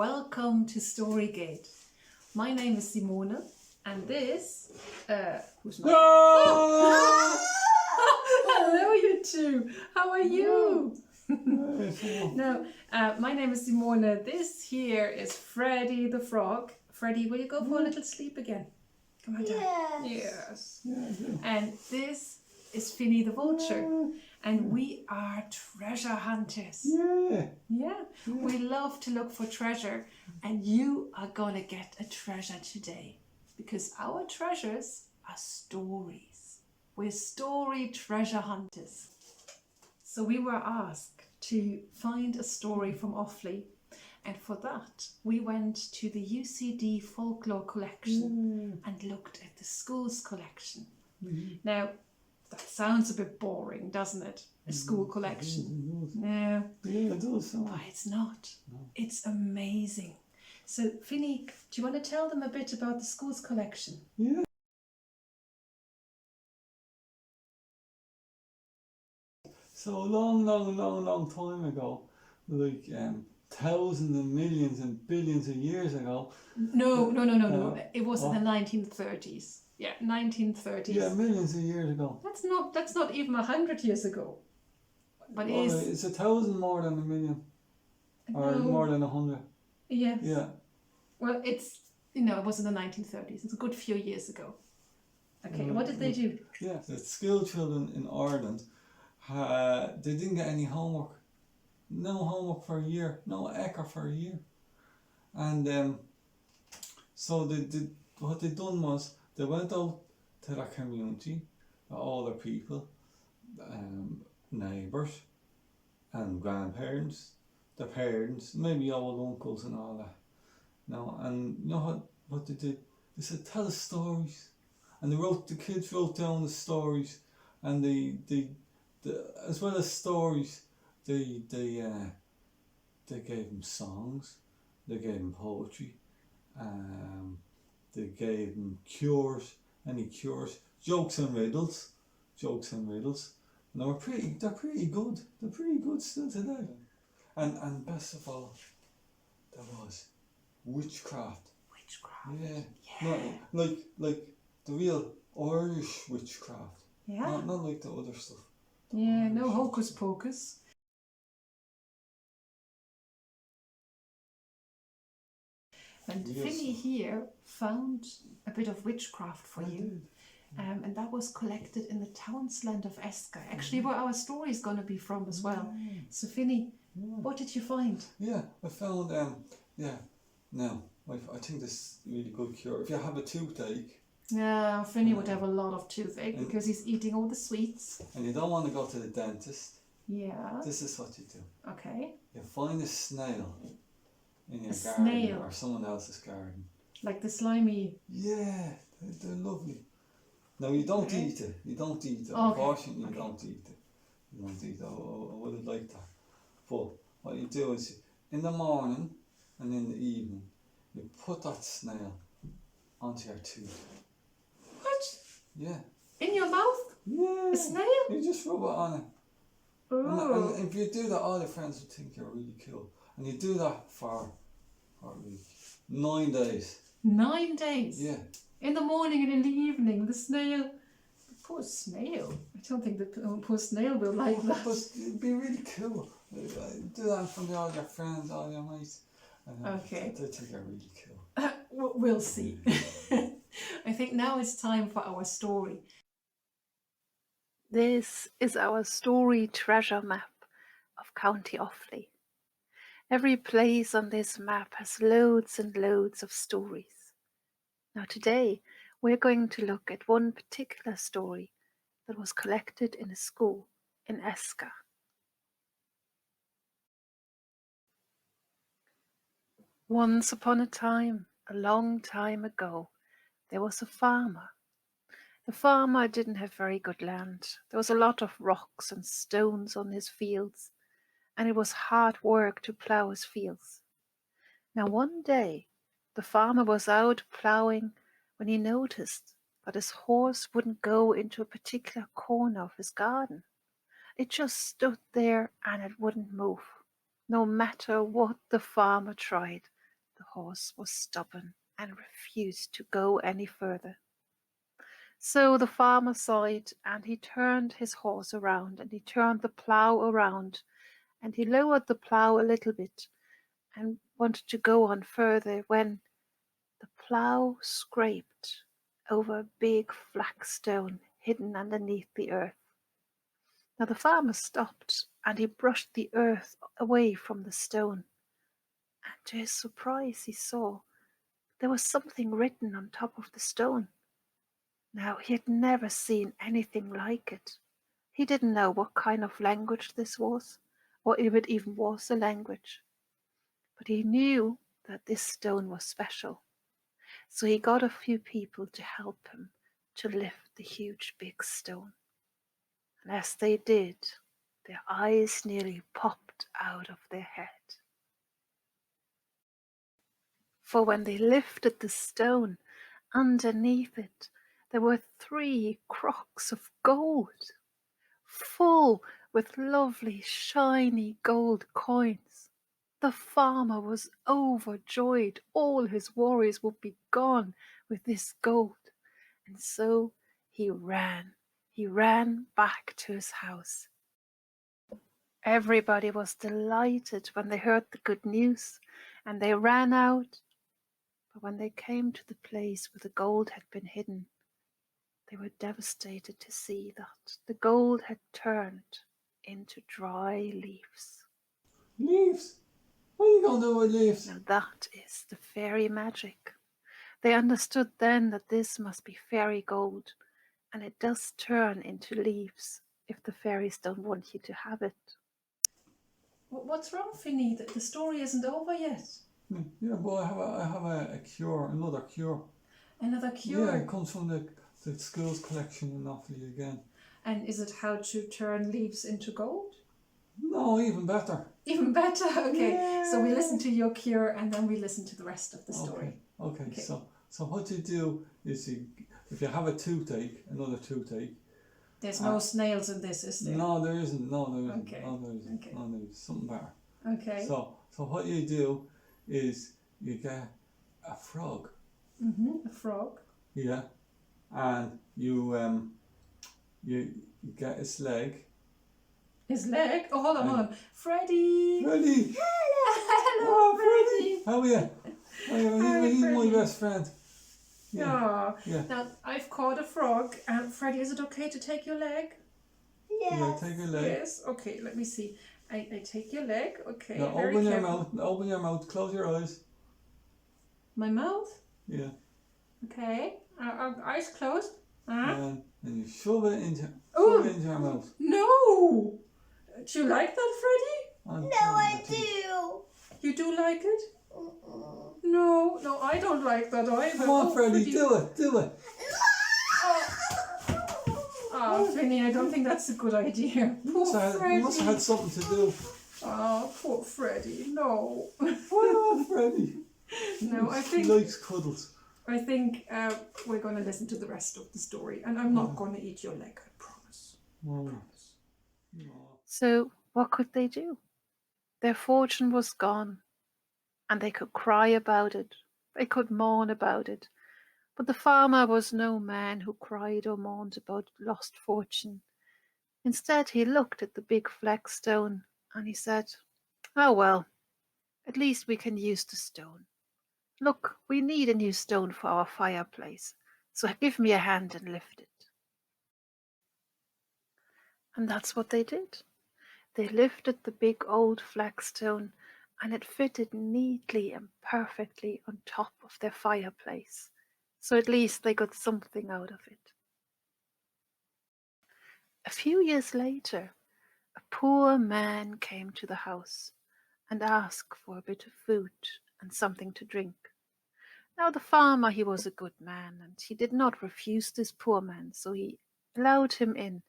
welcome to Storygate. My name is Simone, and this, who's my... Oh! Hello, you two. How are you? No, my name is Simone. This here is Freddy the frog. Freddy, will you go for a little sleep again? Come on down. Yes. And this is Vinny the Vulture. And we are treasure hunters. Yeah. We love to look for treasure. And you are going to get a treasure today. Because our treasures are stories. We're story treasure hunters. So we were asked to find a story from Offaly. And for that, we went to the UCD folklore collection and looked at the school's collection. Now, that sounds a bit boring, doesn't it? A school collection. No, it does. But it's not. No. It's amazing. So, Vinny, do you want to tell them a bit about the school's collection? Yeah. So long time ago, like thousands and millions and billions of years ago. No. It was in the 1930s. Yeah, 1930s. Yeah, millions of years ago. That's not even 100 years ago. But it's 1,000 more than a million. Or more than 100. Yes. Yeah. Well, it was in the 1930s. It's a good few years ago. Okay, what did they do? Yeah, the school children in Ireland, they didn't get any homework. No homework for a year. No ECHA for a year. And so what they done was, they went out to their community, all their people, neighbours and grandparents, their parents, maybe old uncles and all that. And you know what they did? They said, tell us stories. And the kids wrote down the stories, and they as well as stories, they gave them songs, they gave them poetry, they gave them cures, jokes and riddles. And they're pretty good. They're pretty good still today. And best of all, there was witchcraft. Yeah. Not like the real Irish witchcraft. Yeah. Not like the other stuff. Yeah, no hocus pocus. And Vinny here found a bit of witchcraft for you. And that was collected in the townsland of Esker. Actually, where our story is going to be from as well. So Vinny, what did you find? Yeah, I found, now, I think this is a really good cure. If you have a toothache. Yeah, Vinny would have a lot of toothache because he's eating all the sweets. And you don't want to go to the dentist. Yeah. This is what you do. Okay. You find a snail in your garden or someone else's garden. Like the slimy. Yeah, they're lovely. No, you don't eat it. You don't eat it. Okay. Unfortunately, you don't eat it. You don't eat it. I wouldn't like that. But what you do is, in the morning and in the evening, you put that snail onto your tooth. What? Yeah. In your mouth? Yeah. A snail? You just rub it on it. Oh. And if you do that, all your friends would think you're really cool. And you do that for a week. 9 days. 9 days? Yeah. In the morning and in the evening, the snail. The poor snail. I don't think the poor snail will like that. But it'd be really cool. Do that in front of all your friends, all your mates. Okay. They think you're really cool. We'll see. I think now it's time for our story. This is our story treasure map of County Offaly. Every place on this map has loads and loads of stories. Now today we're going to look at one particular story that was collected in a school in Esker. Once upon a time, a long time ago, there was a farmer. The farmer didn't have very good land. There was a lot of rocks and stones on his fields, and it was hard work to plough his fields. Now one day, the farmer was out ploughing when he noticed that his horse wouldn't go into a particular corner of his garden. It just stood there and it wouldn't move, no matter what the farmer tried. The horse was stubborn and refused to go any further. So the farmer sighed, and he turned his horse around, and he turned the plough around, and he lowered the plough a little bit and wanted to go on further when the plough scraped over a big flat stone hidden underneath the earth. Now the farmer stopped, and he brushed the earth away from the stone, and to his surprise he saw there was something written on top of the stone. Now he had never seen anything like it. He didn't know what kind of language this was, or if it even was a language. But he knew that this stone was special. So he got a few people to help him to lift the huge big stone. And as they did, their eyes nearly popped out of their head. For when they lifted the stone, underneath it there were 3 crocks of gold, full with lovely shiny gold coins. The farmer was overjoyed. All his worries would be gone with this gold. And so he ran back to his house. Everybody was delighted when they heard the good news, and they ran out. But when they came to the place where the gold had been hidden, they were devastated to see that the gold had turned into dry leaves. Leaves? What are you going to do with leaves? Now that is the fairy magic. They understood then that this must be fairy gold, and it does turn into leaves if the fairies don't want you to have it. What's wrong, Vinny? The story isn't over yet. Yeah, but I have a cure, another cure. Another cure? Yeah, it comes from the school's collection in Offaly again. And is it how to turn leaves into gold? No, even better. Even better? Okay. Yeah. So we listen to your cure and then we listen to the rest of the story. Okay. So what you do is if you have a toothache, another toothache. There's no snails in this, is there? No, there isn't. Okay. No, there isn't. Okay. No, there is something better. Okay. So what you do is you get a frog. A frog. Yeah, and you get its leg. His leg? Oh, hold on. Freddie! Freddie! Hello, Oh, Freddie! How are you? He's my best friend. Yeah. Yeah. Now, I've caught a frog. Freddie, is it okay to take your leg? Yeah, take your leg. Yes. Okay, let me see. I take your leg. Okay, Now very open careful. open your mouth, close your eyes. My mouth? Yeah. Okay. Eyes closed. And you shove it into your mouth. No! Do you like that, Freddie? No, I do. You do like it? No, I don't like that either. Come on, Freddie, do it. Oh, Vinny, I don't think that's a good idea. Poor Freddie. You must have had something to do. Oh, poor Freddie. No. Why not, Freddie? No, He likes cuddles. I think we're going to listen to the rest of the story, and I'm not going to eat your leg. I promise. So what could they do? Their fortune was gone, and they could cry about it. They could mourn about it. But the farmer was no man who cried or mourned about lost fortune. Instead, he looked at the big flagstone and he said, "Oh well, at least we can use the stone. Look, we need a new stone for our fireplace, so give me a hand and lift it." And that's what they did. They lifted the big old flagstone, and it fitted neatly and perfectly on top of their fireplace, so at least they got something out of it. A few years later, a poor man came to the house and asked for a bit of food and something to drink. Now the farmer, he was a good man, and he did not refuse this poor man, so he allowed him in,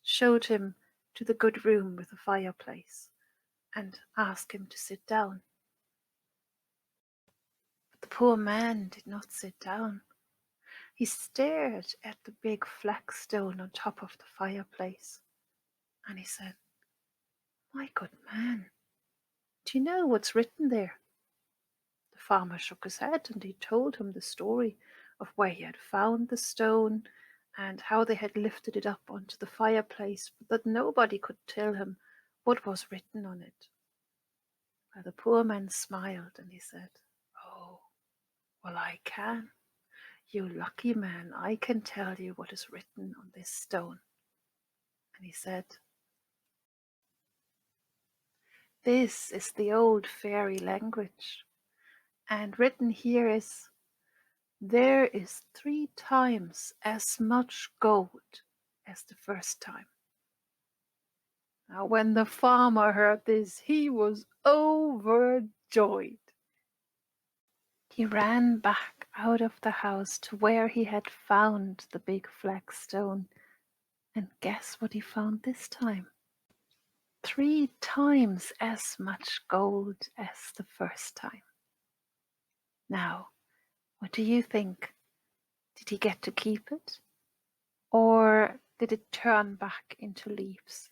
showed him to the good room with the fireplace, and asked him to sit down. But the poor man did not sit down. He stared at the big flagstone on top of the fireplace, and he said, "My good man, do you know what's written there?" The The farmer shook his head and he told him the story of where he had found the stone and how they had lifted it up onto the fireplace, but that nobody could tell him what was written on it. Well, the poor man smiled and he said, "Oh, well, I can. You lucky man, I can tell you what is written on this stone." And he said, "This is the old fairy language, and written here is, there is 3 times as much gold as the first time." Now, when the farmer heard this, he was overjoyed. He ran back out of the house to where he had found the big flag stone, and guess what he found this time? 3 times as much gold as the first time. Now, what do you think? Did he get to keep it? Or did it turn back into leaves?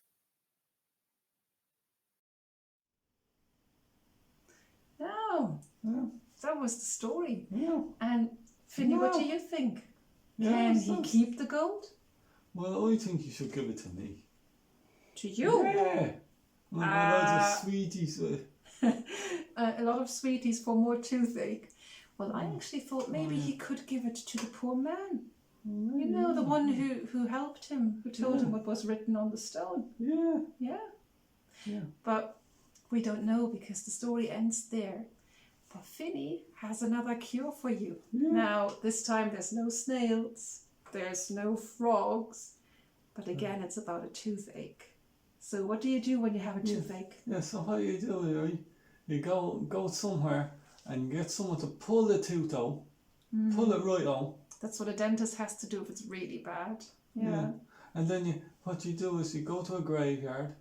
Oh, Yeah. that was the story. Yeah. And Vinny, what do you think? Yeah, Can he sounds- keep the gold? Well, I think you should give it to me. To you? Yeah. I'm loads of sweeties with. A lot of sweeties for more toothache. Well, I actually thought maybe he could give it to the poor man. You know, the one who helped him, who told him what was written on the stone. Yeah. Yeah. Yeah. But we don't know because the story ends there. But Vinny has another cure for you. Yeah. Now, this time there's no snails, there's no frogs, but again, it's about a toothache. So what do you do when you have a toothache? Yeah, so how you do it, right? You go somewhere and get someone to pull the tooth out, pull it right out. That's what a dentist has to do if it's really bad. Yeah. And then what you do is you go to a graveyard.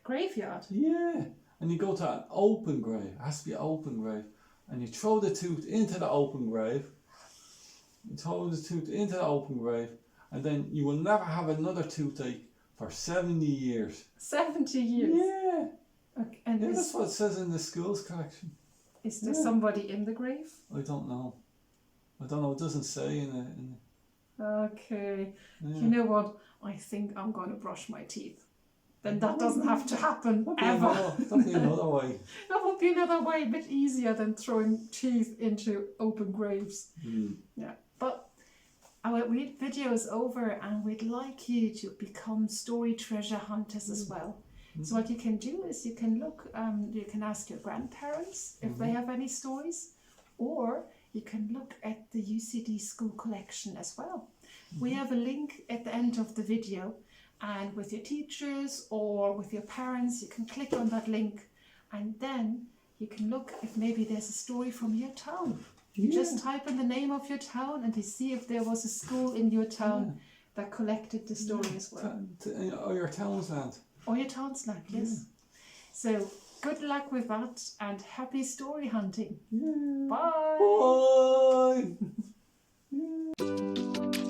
Graveyard? Yeah. And you go to an open grave. It has to be an open grave. And you throw the tooth into the open grave. You throw the tooth into the open grave. And then you will never have another toothache for 70 years. 70 years? Yeah. Okay. And Yeah, that's what it says in the schools collection. Is there somebody in the grave? I don't know. It doesn't say in it. Okay. Yeah. You know what? I think I'm going to brush my teeth. Then that doesn't have to happen ever. That'd be another way. That would be another way, a bit easier than throwing teeth into open graves. Yeah. But our video is over and we'd like you to become story treasure hunters as well. So what you can do is you can look, you can ask your grandparents if they have any stories, or you can look at the UCD school collection as well. We have a link at the end of the video, and with your teachers or with your parents, you can click on that link and then you can look if maybe there's a story from your town. You just type in the name of your town and you see if there was a school in your town that collected the story as well. Or your town's land. Or your town's land, yes. So good luck with that and happy story hunting. Bye. Bye.